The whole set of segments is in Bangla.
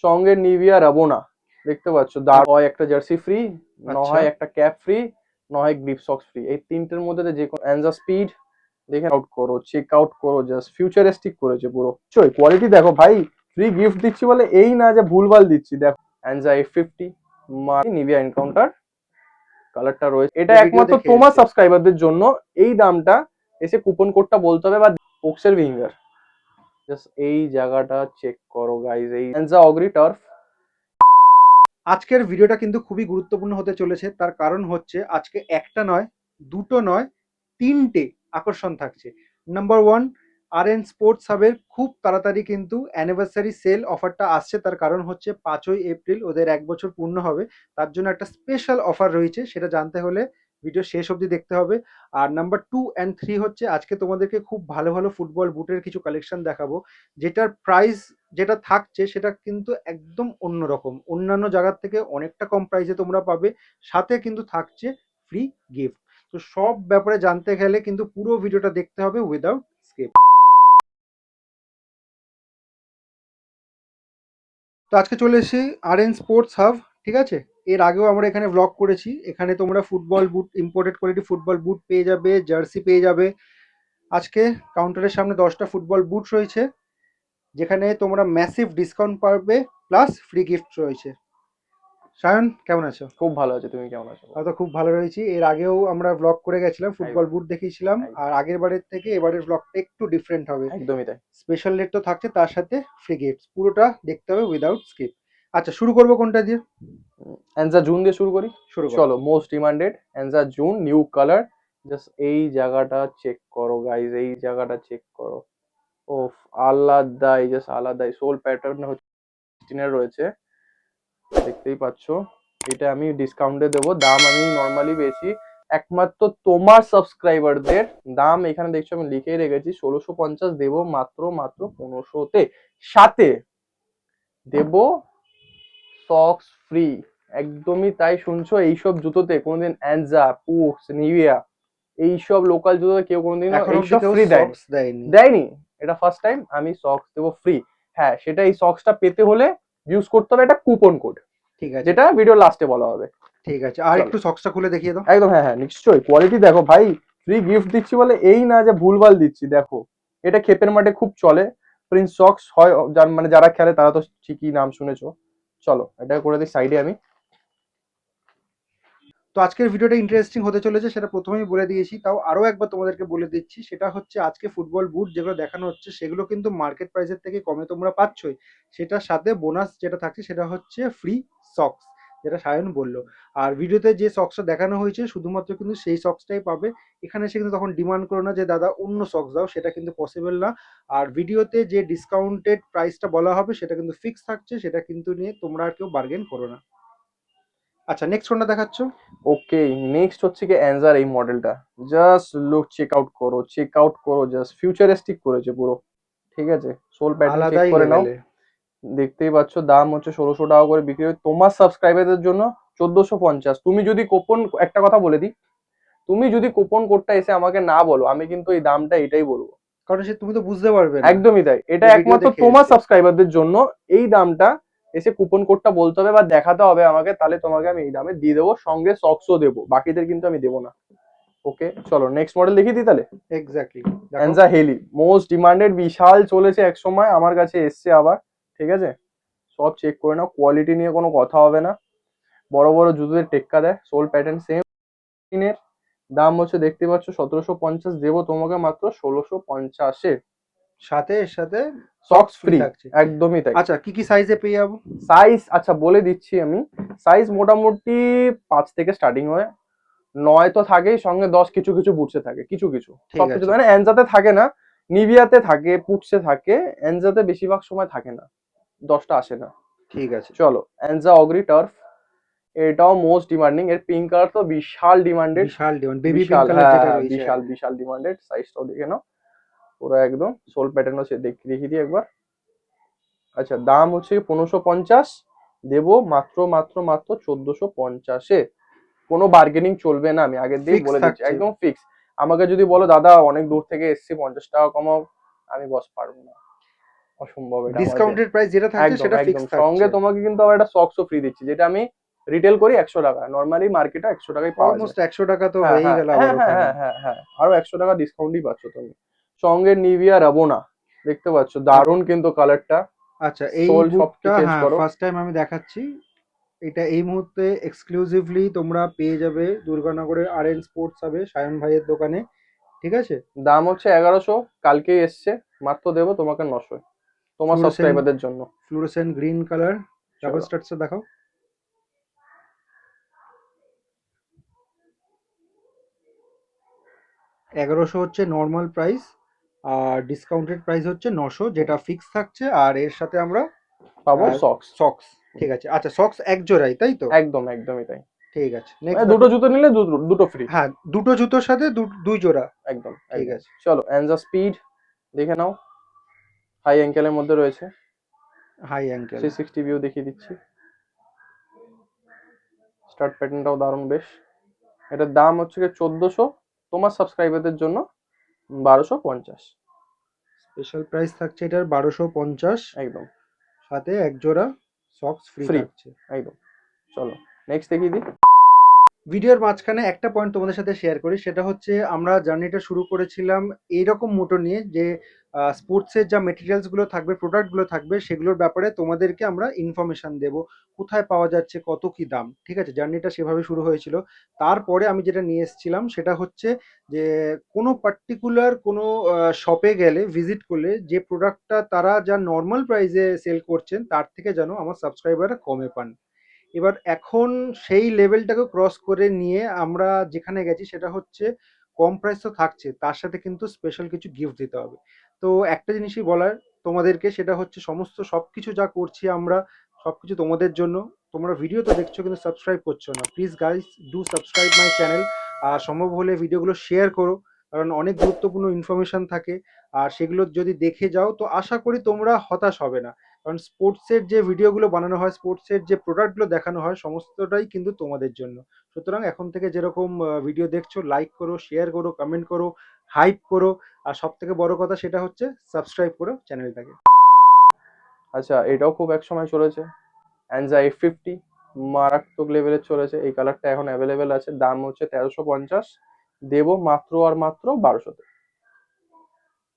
সঙ্গে নিভিয়া রাবোনা দেখতে পাচ্ছ, হয় একটা জার্সি ফ্রি, না আচ্ছা হয় একটা ক্যাপ ফ্রি, না হয় গ্রিপ সক্স ফ্রি। এই তিনটের মধ্যে যে কোনো অ্যানজা স্পিড দেখে আউট করো, চেক আউট করো, জাস্ট ফিউচারিস্টিক করেছে পুরো। কোয়ালিটি দেখো ভাই, ফ্রি গিফট দিচ্ছি বলে এই না যে ভুলভাল দিচ্ছি। দেখো অ্যানজা F50 নিভিয়া এনকাউন্টার কালারটা রয়েছে, এটা ভিডিও একমাত্র দেখে তোমার এসে। সাবস্ক্রাইবারদের জন্য। এই দামটা এসে কুপন কোডটা বলতে হবে বা ওক্সের ভিঙ্গার। জাস্ট এই জায়গাটা চেক করো গাইজ, এই অ্যানজা অগ্রি টার্ফ। আজকের ভিডিওটা কিন্তু খুবই গুরুত্বপূর্ণ হতে চলেছে, তার কারণ হচ্ছে আজকে একটা নয়, দুটো নয়, তিনটে আকর্ষণ থাকছে। নাম্বার ওয়ান, RN স্পোর্টস হাবের খুব তাড়াতাড়ি কিন্তু অ্যানিভার্সারি সেল অফারটা আসছে। তার কারণ হচ্ছে 5ই এপ্রিল ওদের 1 বছর পূর্ণ হবে। তার জন্য একটা স্পেশাল অফার রয়েছে, সেটা জানতে হলে ভিডিও শেষ অবধি দেখতে হবে। আর নাম্বার 2 অ্যান্ড 3 হচ্ছে আজকে তোমাদেরকে খুব ভালো ভালো ফুটবল বুটের কিছু কালেকশন দেখাবো, যেটার প্রাইস যেটা থাকছে সেটা কিন্তু একদম অন্যরকম, অন্যান্য জায়গার থেকে অনেকটা কম প্রাইসে তোমরা পাবে, সাথে কিন্তু থাকছে ফ্রি গিফট। তো সব ব্যাপারে জানতে গেলে কিন্তু পুরো ভিডিওটা দেখতে হবে উইদাউট স্কিপ। তো আজকে চলে এসেছি RN স্পোর্টস হাব, ঠিক আছে। এর আগেও আমরা এখানে ব্লগ করেছি, এখানে তোমরা ফুটবল বুট, ইম্পোর্টেড কোয়ালিটি ফুটবল বুট পেয়ে যাবে, জার্সি পেয়ে যাবে। আজকে কাউন্টারের সামনে 10টা ফুটবল বুট রয়েছে, যেখানে তোমরা ম্যাসিভ ডিসকাউন্ট পাবে, প্লাস ফ্রি গিফট রয়েছে। সায়ন, কেমন আছো? খুব ভালো আছে, তুমি কেমন আছো? আমরা তো খুব ভালো রয়েছি। এর আগেও আমরা ব্লগ করে গেছিলাম, ফুটবল একদম বুট দেখিয়েছিলাম। আর আগের বারের থেকে এবারের ব্লগটা একটু ডিফারেন্ট হবে। একদমই তাই। স্পেশাল রেট তো থাকছে, তার সাথে ফ্রি গিফটস, পুরোটা দেখতে হবে উইদাউট স্কিপ। আচ্ছা, শুরু করবো কোনটা দিয়ে? অ্যানজা জুন দিয়ে শুরু করি। শুরু করো। চলো, মোস্ট ডিমান্ডেড অ্যানজা জুন নিউ কালার। জাস্ট এই জায়গাটা চেক করো গাইজ, এই জায়গাটা চেক করো। ওফ, আলাদাই, জাস্ট আলাদাই। সোল প্যাটার্ন হচ্ছে 16 রয়েছে, দেখতেই পাচ্ছো। এটা আমি ডিসকাউন্টে দেবো, দাম আমি নর্মালি বেশি, একমাত্র তোমার সাবস্ক্রাইবারদের দাম এখানে দেখছো আমি লিখেই রেখেছি 1650, দেবো মাত্র মাত্র 1500-তে। সাথে দেবো সক্স ফ্রি। একদমই তাই শুনছো, এইসব জুতোতে কোনোদিন অ্যানজা, পুক্স, নিভিয়া এইসব লোকাল জুতোতে কেউ কোনোদিনও এখন অব্দি এইসব কেউ ফ্রি দেয়নি। সক্স দেয়নি। দেয়নি, এটা ফার্স্ট টাইম আমি সক্স দেবো ফ্রি। হ্যাঁ, সেটা এই সক্সটা পেতে হলে ইউজ করতে হবে একটা কুপন কোড, ঠিক আছে, যেটা ভিডিও লাস্টে বলা হবে। ঠিক আছে। আর চলো, একটু সক্সটা খুলে দেখিয়ে দাও। একদম, হ্যাঁ হ্যাঁ নিশ্চয়ই। কোয়ালিটি দেখো ভাই, ফ্রি গিফট দিচ্ছি বলে এই না যে ভুলভাল দিচ্ছি। দেখো, এটা ক্ষেপের মাঠে খুব চলে। প্রিন্স সক্স হয়, মানে যারা খেলে তারা তো ঠিকই নাম শুনেছো। চলো, এটা করে দিই সাইডে আমি। তো আজকের ভিডিওটা ইন্টারেস্টিং হতে চলেছে, সেটা প্রথমেই বলে দিয়েছি, তাও আরো একবার তোমাদেরকে বলে দিচ্ছি। সেটা হচ্ছে আজকে ফুটবল বুট যেগুলো দেখানো হচ্ছে সেগুলো কিন্তু মার্কেট প্রাইসের থেকে কমে তোমরা পাচ্ছই। সেটার সাথে বোনাস যেটা থাকছে সেটা হচ্ছে ফ্রি সক্স, যেটা সায়ন বললো। আর ভিডিওতে যে সক্সটা দেখানো হয়েছে শুধুমাত্র কিন্তু সেই সক্সটাই পাবে। এখানে এসে কিন্তু তখন ডিমান্ড করো না যে দাদা অন্য সক্স দাও, সেটা কিন্তু পসিবল না। আর ভিডিওতে যে ডিসকাউন্টেড প্রাইসটা বলা হবে সেটা কিন্তু ফিক্স থাকছে, সেটা কিন্তু নিয়ে তোমরা আর কেউ বার্গেন করো না। আচ্ছা, নেক্সট কোনটা দেখাচ্ছ? ওকে, নেক্সট হচ্ছে কি অ্যানজার এই মডেলটা। জাস্ট লুক, চেক আউট করো, চেক আউট করো, জাস্ট ফিউচারিস্টিক করেছে পুরো। ঠিক আছে, সোল প্যাটার্ন চেক আলাদাই করে নাও। লেভেলে। দেখতেই পাচ্ছ, দাম হচ্ছে 1600 টাকা করে বিক্রি হয় তোমার সাবস্ক্রাইবারদের জন্য 1450। তুমি যদি কুপন, একটা কথা বলে দিই, তুমি যদি কুপন কোডটা এসে আমাকে না বলো, আমি কিন্তু এই দামটা এটাই বলবো। কারণ সে তুমি তো বুঝতে পারবে না একদমই তাই, এটা যে ভিডিও একমাত্র দেখে তোমার এসে। সাবস্ক্রাইবারদের জন্য। এই দামটা এসে কুপন কোডটা বলতে হবে বা দেখাতে হবে আমাকে, তাহলে তোমাকে আমি এই দামে দিয়ে দেবো, সঙ্গে সক্সও দেবো, বাকিদের কিন্তু আমি দেবো না। ওকে, চলো নেক্সট মডেল দেখিয়ে দিই তাহলে। এক্স্যাক্টলি, দেখো। অ্যানজা হেলি, মোস্ট ডিমান্ডেড, বিশাল চলেছে এক সময়, আমার কাছে এসছে আবার। ঠিক আছে, সব চেক করে নাও, কোয়ালিটি নিয়ে কোনো কথা হবে না। বড় বড় জুতোদের টেক্কা দেয়, সোল প্যাটার্ন সেম। এর দাম হচ্ছে দেখতে পাচ্ছ 1750, দেবো তোমাকে মাত্র 1650-এ। সাথে এর সাথে সক্স সক্স ফ্রি ফ্রি, থাকছে। একদমই তাই। আচ্ছা, কি কি সাইজে পেয়ে যাবো? সাইজ আচ্ছা বলে দিচ্ছি আমি। সাইজ মোটামুটি 5 থেকে স্টার্টিং হয়, 9 তো থাকেই, সঙ্গে 10 কিছু কিছু বুটসে থাকে, কিছু কিছু। ঠিক সবকিছু আছে, মানে এনজাতে থাকে না, নিভিয়াতে থাকে, পুটসে থাকে, এনজাতে বেশিরভাগ সময় থাকে না, 10টা আসে না। ঠিক আছে। চলো, এনজা অগ্রি টার্ফ, এটাও মোস্ট ডিমান্ডিং। এর পিঙ্ক কালার তো বিশাল ডিমান্ডেড। বিশাল ডিমান্ড, বেবি পিঙ্ক বিশাল, কালার যেটা হ্যাঁ রয়েছে আর বিশাল কি। বিশাল ডিমান্ডেড। সাইজটাও দেখে নাও, পুরো একদম সোল প্যাটার্ন হচ্ছে, দেখিয়ে দিই একবার। আচ্ছা, দাম হচ্ছে 1550, দেবো মাত্র মাত্র মাত্র 1450-এ। কোনো বার্গেনিং চলবে না, আমি আগের দিয়েই ফিক্স বলে দিচ্ছি, থাকছে। একদম ফিক্স। আমাকে যদি বলো দাদা অনেক দূর থেকে এসছি, 50 টাকা কমাও, আমি বস পারবো না। অসম্ভব, এটা আমাদের ডিসকাউন্টেড প্রাইস যেটা থাকছে একদম সেটা একদম। ফিক্স সঙ্গে থাকছে। তোমাকে কিন্তু আবার একটা সক্সও ফ্রি দিচ্ছি, যেটা আমি রিটেল করি 100 টাকা, নর্মালি মার্কেটে 100 টাকায় পাওয়া যায়। অলমোস্ট 100 টাকা তো হ্যাঁ হয়েই হ্যাঁ গেল আবার হ্যাঁ হ্যাঁ ওখানে। হ্যাঁ হ্যাঁ হ্যাঁ, আরো 100 টাকা ডিসকাউন্টই পাচ্ছ তুমি। সঙ্গে নিভিয়া রাবোনা, দেখতে পাচ্ছ আ- দারুণ কিন্তু কালারটা। আচ্ছা, এই সোল সবটি বুটটা চেঞ্জ হ্যাঁ করো। ফার্স্ট টাইম আমি দেখাচ্ছি। এটা এই মুহূর্তে এক্সক্লুসিভলি তোমরা পেয়ে যাবে দুর্গানগরের আরএন স্পোর্টস হবে সায়ন ভাইয়ের দোকানে, ঠিক আছে? দাম হচ্ছে 1100, কালকেই এসছে, মাত্র দেবো তোমাকে 900 তোমার ফ্লুরোসেন্ট সাবস্ক্রাইবারদের জন্য। ফ্লুরোসেন্ট গ্রিন কালার, ডাবল চলো, স্টার্টসে দেখাও। 1100 হচ্ছে নর্মাল প্রাইস, আর ডিসকাউন্টেড প্রাইস হচ্ছে 900, যেটা ফিক্স থাকছে। আর এর সাথে আমরা পাবো সক্স। সক্স, ঠিক আছে। আচ্ছা, সক্স এক জোড়াই তাই তো? একদম একদমই তাই। ঠিক আছে, মানে নেক্সট দুটো দেখো। জুতো নিলে দুটো ফ্রি। হ্যাঁ, দুটো জুতোর সাথে দুই জোড়া। একদম ঠিক একদম। আছে। চলো, অ্যান্ড দ্য স্পিড দেখে নাও, হাই অ্যাঙ্কেলের মধ্যে রয়েছে। High ankle. 360 ভিউ দেখিয়ে দিচ্ছি। স্টার্ট প্যাটার্নটাও দারুণ বেশ। এটার দাম হচ্ছে কি 1400, তোমার সাবস্ক্রাইবারদের জন্য 1250। স্পেশাল প্রাইস থাকছে এটার 1250, একদম সাথে এক জোড়া সক্স ফ্রি ফ্রি, থাকছে। একদম। চলো নেক্সট দেখিয়ে দিই। ভিডিওর মাঝখানে একটা পয়েন্ট তোমাদের সাথে শেয়ার করি, সেটা হচ্ছে আমরা জার্নিটা শুরু করেছিলাম এইরকম মোটো নিয়ে যে স্পোর্টসের যা মেটেরিয়ালসগুলো থাকবে, প্রোডাক্টগুলো থাকবে, সেগুলোর ব্যাপারে তোমাদেরকে আমরা ইনফরমেশন দেব, কোথায় পাওয়া যাচ্ছে, কত কি দাম, ঠিক আছে? জার্নিটা সেভাবে শুরু হয়েছিল। তারপরে আমি যেটা নিয়ে এসেছিলাম সেটা হচ্ছে যে কোনো পার্টিকুলার কোনো শপে গেলে, ভিজিট করলে, যে প্রোডাক্টটা তারা যা নর্মাল প্রাইসে সেল করছেন তার থেকে যেন আমার সাবস্ক্রাইবাররা কমে পান। এবার এখন সেই লেভেলটাকে ক্রস করে নিয়ে আমরা যেখানে গেছি সেটা হচ্ছে কম প্রাইস তো থাকছে, তার সাথে কিন্তু স্পেশাল কিছু গিফট দিতে হবে। তো একটা জিনিসই বলার তোমাদেরকে, সেটা হচ্ছে সমস্ত সবকিছু যা করছি আমরা, সবকিছু তোমাদের জন্য। তোমরা ভিডিও তো দেখছো কিন্তু সাবস্ক্রাইব করছো না, please guys do subscribe my channel. আর সম্ভব হলে ভিডিওগুলো শেয়ার করো, কারণ অনেক গুরুত্বপূর্ণ ইনফরমেশন থাকে। আর সেগুলো যদি দেখে যাও তো আশা করি তোমরা হতাশ হবে না, কারণ স্পোর্টসের যে ভিডিওগুলো বানানো হয়, স্পোর্টসের যে প্রোডাক্টগুলো দেখানো হয়, সমস্তটাই কিন্তু তোমাদের জন্য। সুতরাং এখন থেকে যেরকম ভিডিও দেখছো, লাইক করো, শেয়ার করো, কমেন্ট করো, হাইপ করো। আর সব থেকে বড় কথা সেটা হচ্ছে সাবস্ক্রাইব করো চ্যানেলটাকে। আচ্ছা, এটাও খুব এক সময় চলেছে, অ্যানজা F50, মারাত্মক লেভেলের চলেছে। এই কালারটা এখন অ্যাভেলেবেল আছে, দাম হচ্ছে 1350, দেবো মাত্র আর মাত্র 1200-তে।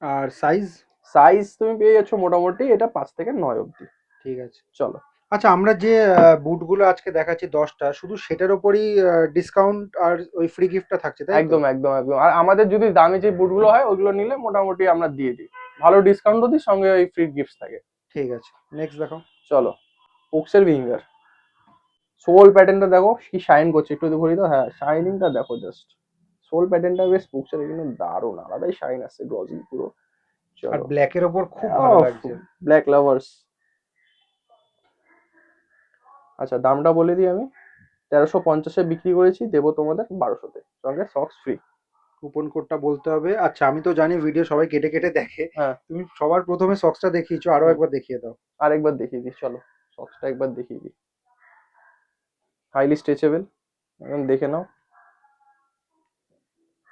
আর সাইজ? সাইজ তুমি পেয়ে যাচ্ছ মোটামুটি এটা 5 থেকে 9 অবধি। ঠিক আছে। চলো। আচ্ছা, আমরা যে বুটগুলো আজকে দেখাচ্ছি 10টা, শুধু সেটার ওপরই ডিসকাউন্ট আর ওই ফ্রি গিফটটা থাকছে তাই তো? একদম একদম একদম। আর আমাদের যদি দামি যে বুটগুলো হয় ওগুলো নিলে মোটামুটি আমরা দিয়ে দিই, ভালো ডিসকাউন্টও দিই, সঙ্গে ওই ফ্রি গিফট থাকে। ঠিক আছে, নেক্সট দেখাও। চলো, পুক্সের উইঙ্গার, সোল প্যাটার্নটা দেখো কি শাইন করছে, একটু ঘুরি তো, হ্যাঁ শাইনিংটা দেখো জাস্ট। সোল প্যাটার্নটা বেশ পুক্সের কিন্তু দারুণ, আলাদাই শাইন আসছে, গ্লসি পুরো। আর চলো, ব্ল্যাকের ওপর খুব ভালো লাগছে। Black lovers. আচ্ছা, দামটা বলে দিই আমি, 1350-এ বিক্রি করেছি, দেবো তোমাদের 1200-তে, সঙ্গে সক্স ফ্রি। কুপন কোডটা বলতে হবে। আচ্ছা, আমি তো জানি ভিডিও সবাই কেটে কেটে দেখে, হ্যাঁ। তুমি সবার প্রথমে সক্সটা দেখিয়েছো, আরো হুম, একবার দেখিয়ে দাও। আরেকবার দেখিয়ে দিই, চলো সক্সটা একবার দেখিয়ে দিই। হাইলি স্ট্রেচেবল, একদম দেখে নাও,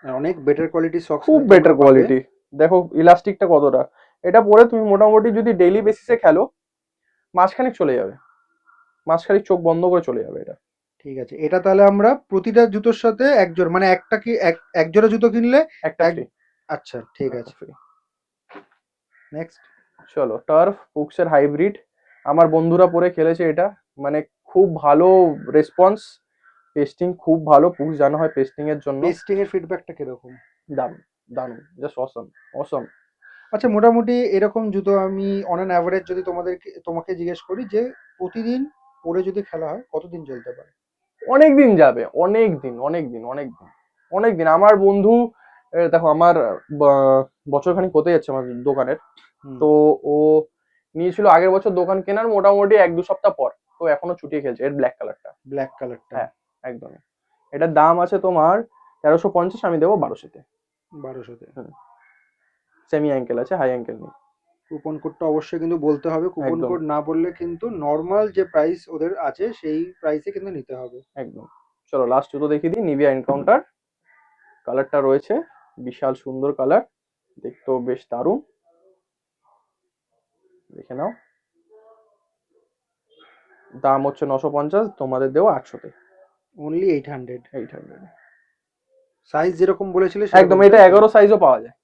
আর অনেক বেটার কোয়ালিটির সক্স খুব কিন্তু বেটার তোমরা পাবে। কোয়ালিটি। দেখো ইলাস্টিকটা কতটা, এটা পরে তুমি মোটামুটি যদি ডেইলি বেসিসে খেলো, মাসখানেক চলে যাবে, মাসখানেক চোখ বন্ধ করে চলে যাবে এটা। ঠিক আছে, এটা তাহলে আমরা প্রতিটা জুতোর সাথে এক জোড়া, মানে একটা কি এক জোড়া জুতো কিনলে একটা এক। ফ্রি, আচ্ছা, ঠিক একটা আছে, ফ্রি। নেক্সট। চলো, টার্ফ পুক্সের হাইব্রিড, আমার বন্ধুরা পরে খেলেছে এটা, মানে খুব ভালো রেসপন্স, পেস্টিং খুব ভালো, পুক্স জানা হয় পেস্টিং এর জন্য। পেস্টিং এর ফিডব্যাকটা কিরকম? দারুণ দারুণ, জাস্ট অসম অসম। আচ্ছা, মোটামুটি এরকম জুতো আমি অন অ্যান অ্যাভারেজ যদি তোমাকে জিজ্ঞেস করি যে প্রতিদিন পরে যদি খেলা হয় কতদিন চলতে পারে? অনেক দিন যাবে, অনেক দিন অনেক দিন অনেক দিন অনেক দিন। আমার বন্ধু, দেখো আমার বছরখানিক হতে যাচ্ছে আমার দোকানের, হুম। তো ও নিয়েছিল আগের বছর দোকান কেনার মোটামুটি 1-2 সপ্তাহ পর, তো এখনো চুটিয়ে খেলছে এর ব্ল্যাক কালারটা। ব্ল্যাক কালারটা? হ্যাঁ, একদমই। এটার দাম আছে তোমার 1350, আমি দেবো 1200-তে। 1200-তে? সেমি অ্যাঙ্কেল আছে, হাই অ্যাঙ্কেল নেই। কুপন কোডটা অবশ্যই কিন্তু বলতে হবে, কুপন একদম কোড না বললে কিন্তু নর্মাল যে প্রাইস ওদের আছে সেই প্রাইসে কিন্তু নিতে হবে। একদম। চলো লাস্ট জুতো দেখিয়ে দিই, নিভিয়া এনকাউন্টার, কালারটা রয়েছে বিশাল সুন্দর কালার, দেখতেও বেশ দারুণ। দেখে নাও, দাম হচ্ছে 950, তোমাদের দেবো 800-তে। অনলি 800। 800। সাইজ যেরকম বলেছিলে একদম, সেরকম, এটা তাই তো? 11 সাইজও পাওয়া যায়,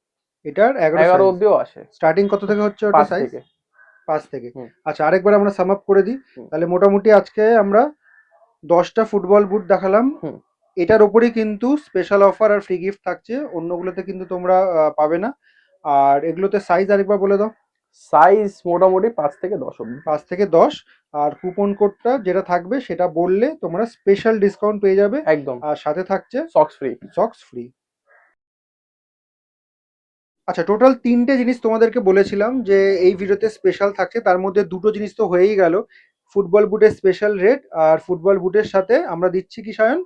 এটার 11 11 সাইজ। অব্দিও আসে। স্টার্টিং কত থেকে হচ্ছে ওটা 5 সাইজ? থেকে। 5 থেকে। হুম। আচ্ছা, আরেকবার আমরা সাম আপ করে দিই। হুম। তাহলে মোটামুটি আজকে আমরা 10টা ফুটবল বুট দেখালাম। হুম। এটার ওপরেই কিন্তু স্পেশাল অফার আর ফ্রি গিফট থাকছে, অন্যগুলোতে কিন্তু তোমরা পাবে না। আর এগুলোতে সাইজ আরেকবার বলে দাও। সাইজ মোটামুটি 5 থেকে 10 অব্দি। 5 থেকে 10। আর কুপন কোডটা যেটা থাকবে সেটা বললে তোমরা স্পেশাল ডিসকাউন্ট পেয়ে যাবে। একদম, আর সাথে থাকছে সক্স ফ্রি। Socks free. আচ্ছা, টোটাল 3টে জিনিস তোমাদেরকে বলেছিলাম যে এই ভিডিওতে স্পেশাল থাকছে, তার মধ্যে 2টো জিনিস তো হয়েই গেল। ফুটবল বুটের স্পেশাল রেট, আর ফুটবল বুটের সাথে আমরা দিচ্ছি কি সায়ন?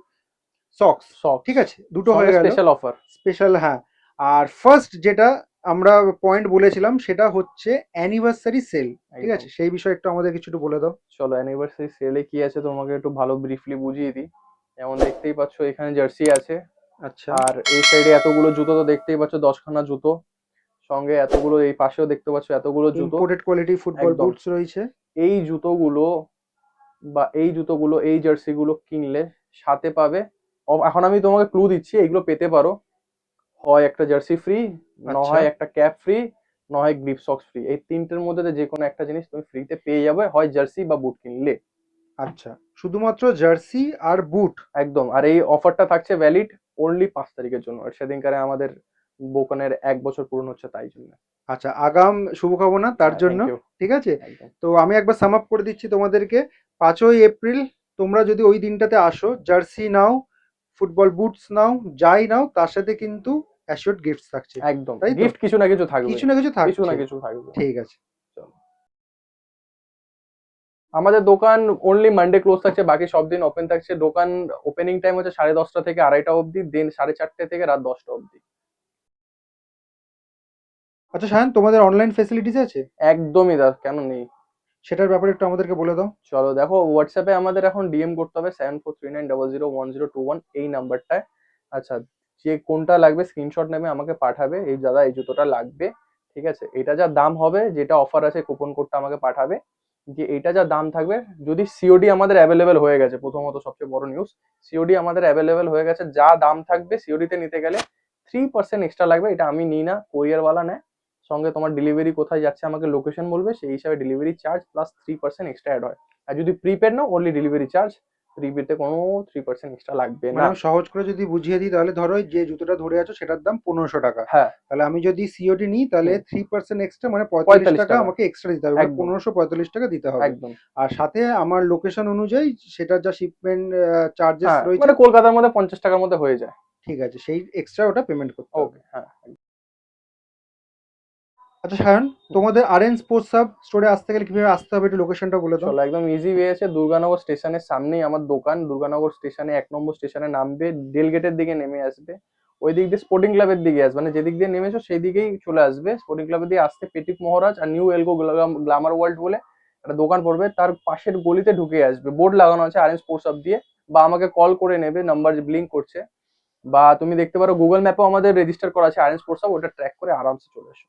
সক্স। সক্স ঠিক আছে, দুটো সঙ্গে হয়ে গেল। Special offer. স্পেশাল, হ্যাঁ। আর ফার্স্ট যেটা আমরা পয়েন্ট বলেছিলাম সেটা হচ্ছে অ্যানিভার্সারি সেল। ঠিক আছে, একদম। সেই বিষয়ে একটু আমাদের কিছু একটু বলে দাও। চলো, অ্যানিভার্সারি সেলে কি আছে তোমাকে একটু ভালো ব্রিফলি বুঝিয়ে দিই। যেমন দেখতেই পাচ্ছ এখানে জার্সি আছে, আচ্ছা। আর এই সাইডে এতগুলো জুতো তো দেখতেই পাচ্ছ, 10খানা জুতো, সঙ্গে এতগুলো, এই পাশেও দেখতে পাচ্ছ এতগুলো জুতো। ইম্পোর্টেড কোয়ালিটি ফুটবল একদম। বুটস রয়েছে। এই জুতোগুলো এই জার্সিগুলো কিনলে সাথে পাবে, এখন আমি তোমাকে ক্লু দিচ্ছি, এইগুলো পেতে পারো, হয় একটা জার্সি ফ্রি, না আচ্ছা হয় একটা ক্যাপ ফ্রি, না হয় গ্রিপ সক্স ফ্রি। এই তিনটের মধ্যে যে কোনো একটা জিনিস তুমি ফ্রিতে পেয়ে যাবে, হয় জার্সি বা বুট কিনলে। আচ্ছা, শুধুমাত্র জার্সি আর বুট? একদম। আর এই অফারটা থাকছে ভ্যালিড অনলি 5 তারিখের জন্য, আর সেদিনকারে আমাদের দোকানের 1 বছর পূরণ হচ্ছে, তাই জন্য। আচ্ছা, আগাম শুভকামনা তার হ্যাঁ, জন্য। Thank you. ঠিক আছে, একদম। তো আমি একবার সাম আপ করে দিচ্ছি তোমাদেরকে। 5ই এপ্রিল তোমরা যদি ওই দিনটাতে আসো, জার্সি নাও, ফুটবল বুটস নাও, যাই নাও, তার সাথে কিন্তু অ্যাসিওর্ড গিফটস থাকছে। একদম, তাই তো? গিফট কিছু না কিছু থাকবে। কিছু না কিছু কিছু না থাকছে। কিছু থাকবে। ঠিক আছে। চলো। আমাদের দোকান অনলি মানডে ক্লোজ থাকছে, বাকি সব দিন ওপেন থাকছে। দোকান ওপেনিং টাইম হচ্ছে 10:30 থেকে 2:30 অবধি, দেন 4:30 থেকে রাত 10টা অবধি। আচ্ছা সায়ন, তোমাদের অনলাইন ফেসিলিটিস আছে? একদমই দা, কেন নেই। সেটার ব্যাপারে একটু আমাদেরকে বলে দাও। চলো দেখো, হোয়াটসঅ্যাপে আমাদের এখন ডিএম করতে হবে 7439001021, এই নাম্বারটায়। আচ্ছা, যে কোনটা লাগবে স্ক্রিনশট নেবে, আমাকে পাঠাবে, এই দাদা এই জুতোটা লাগবে। ঠিক আছে, এটা যা দাম হবে, যেটা অফার আছে কুপন কোডটা আমাকে পাঠাবে, যে এটা যা দাম থাকবে। যদি সিওডি আমাদের অ্যাভেলেবেল হয়ে গেছে, প্রথমত সবচেয়ে বড় নিউজ, সিওডি আমাদের অ্যাভেলেবেল হয়ে গেছে, যা দাম থাকবে সিওডিতে নিতে গেলে 3% এক্সট্রা লাগবে। এটা আমি নিই না, কোরিয়ারওয়ালা নেয়। সঙ্গে তোমার ডেলিভারি কোথায় যাচ্ছে আমাকে লোকেশন বলবে, সেই হিসাবে delivery charge plus 3% extra add হয়। আর যদি প্রিপেড নাও, অনলি ডেলিভারি চার্জ, প্রিপেডে কোনো 3% এক্সট্রা লাগবে মানে না। আমি সহজ করে যদি বুঝিয়ে দিই, তাহলে ধরো যে জুতোটা ধরে আছো সেটার দাম 1500 টাকা। হ্যাঁ। তাহলে আমি যদি সিওডি নিই, তাহলে হুম। 3% এক্সট্রা, মানে 45 45 টাকা টাকা। আমাকে এক্সট্রা দিতে হবে, মানে একদম। 1545 টাকা দিতে হবে। একদম। আর সাথে আমার লোকেশন অনুযায়ী সেটার যা শিপমেন্ট চার্জেস হ্যাঁ, রয়েছে। মানে কলকাতার মধ্যে 50 টাকার মধ্যে হয়ে যায়। ঠিক আছে, সেই এক্সট্রা ওটা পেমেন্ট করতে হবে। ওকে, হ্যাঁ। আচ্ছা সায়ন, হুম। তোমাদের আরএন স্পোর্টস হাব স্টোরে আসতে গেলে কিভাবে আসতে হবে, একটু লোকেশনটা বলে দাও। চলো, একদম ইজি ওয়ে আছে, দুর্গানগর স্টেশনের সামনেই আমার দোকান। দুর্গানগর স্টেশনে 1 নম্বর স্টেশনে নামবে, রেল গেটের দিকে নেমে আসবে, ওই দিক দিয়ে স্পোর্টিং ক্লাবের দিকে আসবে, মানে যেদিক দিয়ে নেমেছো সেই দিকেই চলে আসবে। স্পোর্টিং ক্লাবের দিয়ে আসতে পেটিক মহারাজ আর নিউ এলগো গ্লামার ওয়ার্ল্ড বলে একটা দোকান পড়বে, তার পাশের গলিতে ঢুকে আসবে, বোর্ড লাগানো আছে আরএন স্পোর্টস হাব দিয়ে। বা আমাকে কল করে নেবে, নাম্বার ব্লিঙ্ক করছে। বা তুমি দেখতে পারো গুগল ম্যাপেও আমাদের রেজিস্টার করা আছে আরএন স্পোর্টস হাব, ওটা ট্র্যাক করে আরামসে চলে এসো।